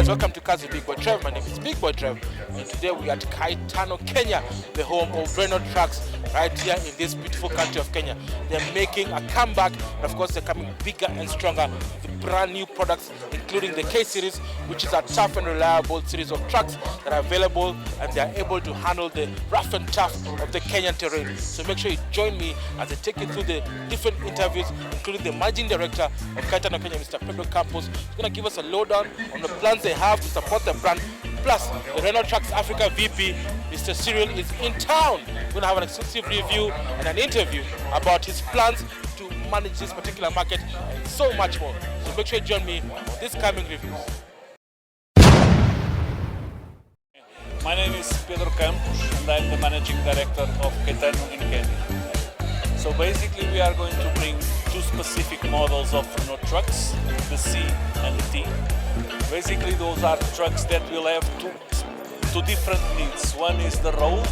guys, welcome to Kazi Big Boy Trev. My name is Big Boy Trev, and today we are at Caetano, Kenya, the home of Renault trucks, right here in this beautiful country of Kenya. They're making a comeback, and of course they're coming bigger and stronger with brand new products, including the K series, which is a tough and reliable series of trucks that are available, and they are able to handle the rough and tough of the Kenyan terrain. So make sure you join me as I take you through the different interviews, including the managing director of Caetano Kenya, Mr. Pedro Campos. He's going to give us a lowdown on the plans they have to support the brand. Plus, the Renault Trucks Africa VP, Mr. Cyril, is in town. We're going to have an exclusive review and an interview about his plans to manage this particular market and so much more. So make sure you join me on this coming reviews. My name is Pedro Campos and I'm the managing director of Caetano in Kenya. So basically we are going to bring two specific models of Renault trucks, the C and the T. Basically those are trucks that will have two different needs. One is the road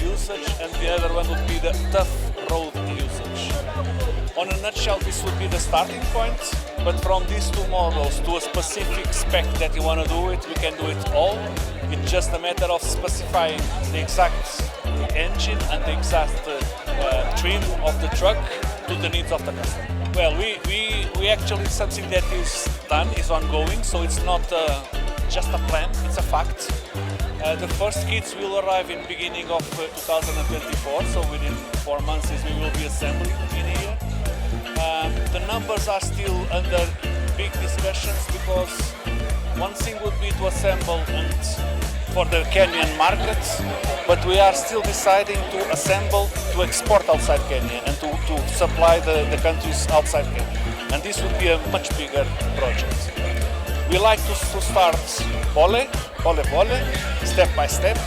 usage and the other one would be the tough road usage. On a nutshell, this would be the starting point, but from these two models to a specific spec that you want to do it, we can do it all. It's just a matter of specifying the exact engine and the exact trim of the truck to the needs of the customer. Well, we actually, something that is done, is ongoing, so it's not just a plan, it's a fact. The first kits will arrive in beginning of 2024, so within 4 months we will be assembling in here. The numbers are still under big discussions because one thing would be to assemble and for the Kenyan market, but we are still deciding to assemble to export outside Kenya and to supply the countries outside Kenya. And this would be a much bigger project. We like to start pole, step by step,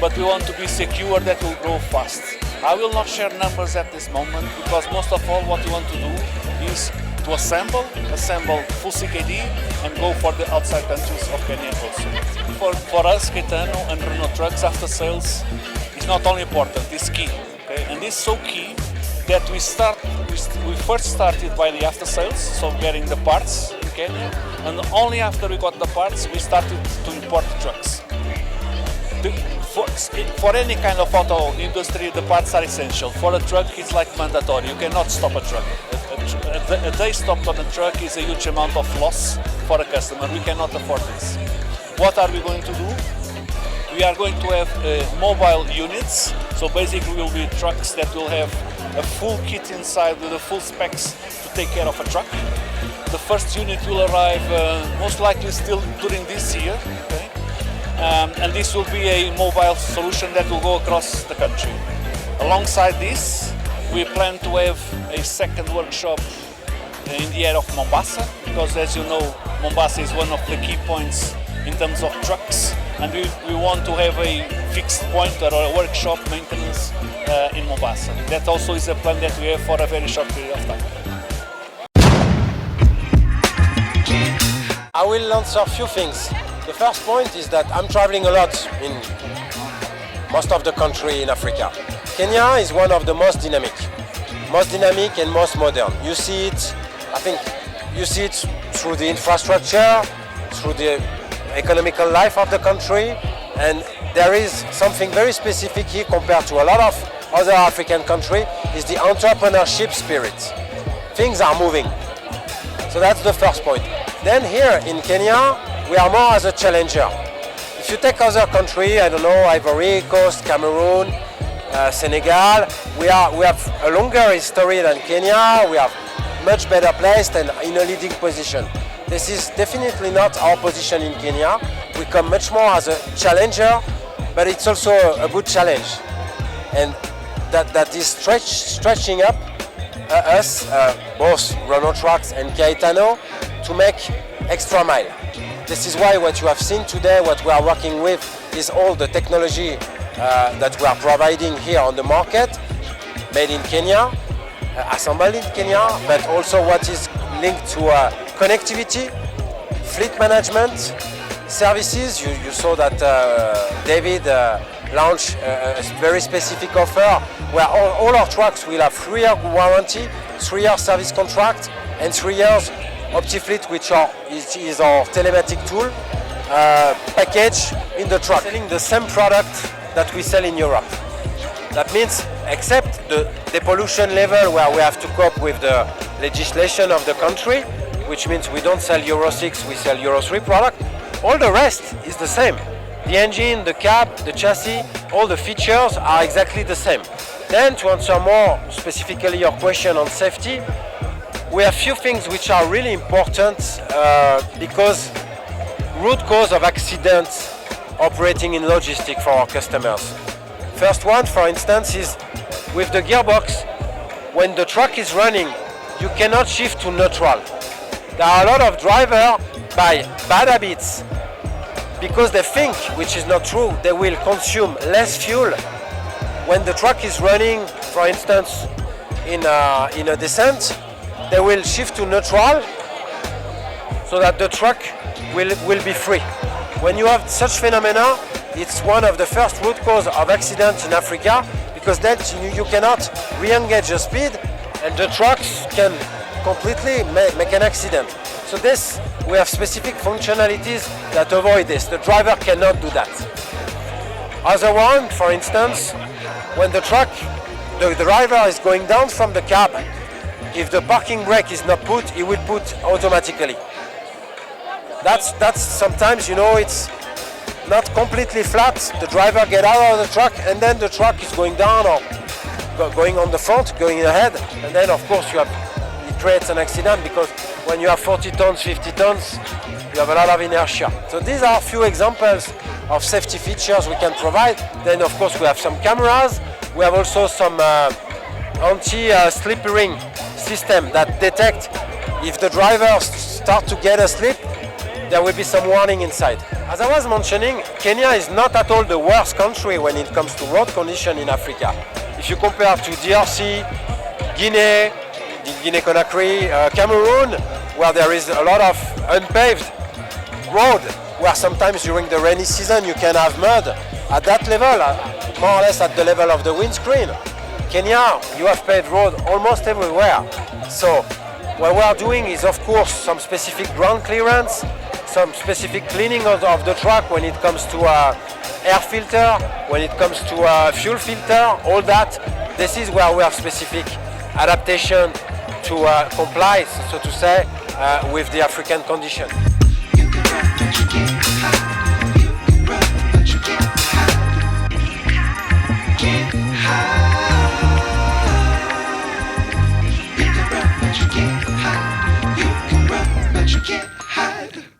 but we want to be secure that we'll grow fast. I will not share numbers at this moment because most of all what we want to do is to assemble full CKD and go for the outside countries of Kenya also. For us, Caetano and Renault Trucks, after sales is not only important, it's key. Okay? And it's so key that we first started by the after sales, so getting the parts in Kenya, and only after we got the parts we started to import the trucks. For any kind of auto industry, the parts are essential. For a truck, it's like mandatory. You cannot stop a truck. A day stopped on a truck is a huge amount of loss for a customer. We cannot afford this. What are we going to do? We are going to have mobile units. So basically, will be trucks that will have a full kit inside with the full specs to take care of a truck. The first unit will arrive most likely still during this year. Okay? And this will be a mobile solution that will go across the country. Alongside this, we plan to have a second workshop in the area of Mombasa, because as you know, Mombasa is one of the key points in terms of trucks, and we want to have a fixed point or a workshop maintenance in Mombasa. That also is a plan that we have for a very short period of time. I will answer a few things. The first point is that I'm traveling a lot in most of the country in Africa. Kenya is one of the most dynamic and most modern. You see it, I think, you see it through the infrastructure, through the economical life of the country, and there is something very specific here compared to a lot of other African countries, is the entrepreneurship spirit. Things are moving. So that's the first point. Then here in Kenya, we are more as a challenger. If you take other countries, I don't know, Ivory Coast, Cameroon, Senegal, we have a longer history than Kenya. We are much better placed and in a leading position. This is definitely not our position in Kenya. We come much more as a challenger, but it's also a good challenge. And that is stretching up us, both Renault Trucks and Caetano, to make extra mile. This is why what you have seen today, what we are working with, is all the technology that we are providing here on the market, made in Kenya, assembled in Kenya, but also what is linked to connectivity, fleet management, services. You saw that David launched a very specific offer where all our trucks will have 3-year warranty, 3-year service contract, and 3 years OptiFleet, which is our telematic tool, package in the truck, selling the same product that we sell in Europe. That means, except the depollution level where we have to cope with the legislation of the country, which means we don't sell Euro 6, we sell Euro 3 product, all the rest is the same. The engine, the cab, the chassis, all the features are exactly the same. Then, to answer more specifically your question on safety, we have few things which are really important because root cause of accidents operating in logistics for our customers. First one, for instance, is with the gearbox. When the truck is running, you cannot shift to neutral. There are a lot of drivers by bad habits because they think, which is not true, they will consume less fuel. When the truck is running, for instance, in a descent, they will shift to neutral so that the truck will be free. When you have such phenomena, it's one of the first root cause of accidents in Africa because then you cannot re-engage the speed and the trucks can completely make an accident. So this, we have specific functionalities that avoid this. The driver cannot do that. Other one, for instance, when the driver is going down from the cab, if the parking brake is not put, he will put automatically. That's sometimes, it's not completely flat. The driver get out of the truck and then the truck is going down or going on the front, going ahead, and then of course it creates an accident because when you have 40 tons, 50 tons, you have a lot of inertia. So these are a few examples of safety features we can provide. Then of course we have some cameras. We have also some anti-slip ring system that detect if the driver start to get asleep, there will be some warning inside. As I was mentioning, Kenya is not at all the worst country when it comes to road condition in Africa. If you compare to DRC, Guinea-Conakry, Cameroon, where there is a lot of unpaved road, where sometimes during the rainy season you can have mud at that level, more or less at the level of the windscreen. Kenya, you have paved road almost everywhere. So what we are doing is of course some specific ground clearance, some specific cleaning of the truck when it comes to air filter, when it comes to fuel filter, all that. This is where we have specific adaptation to comply, so to say, with the African condition. You can rap, but you can't hide. You can rap, but you can't hide. Can't hide. You can rap, but you can't hide. You can rap, but you can't hide.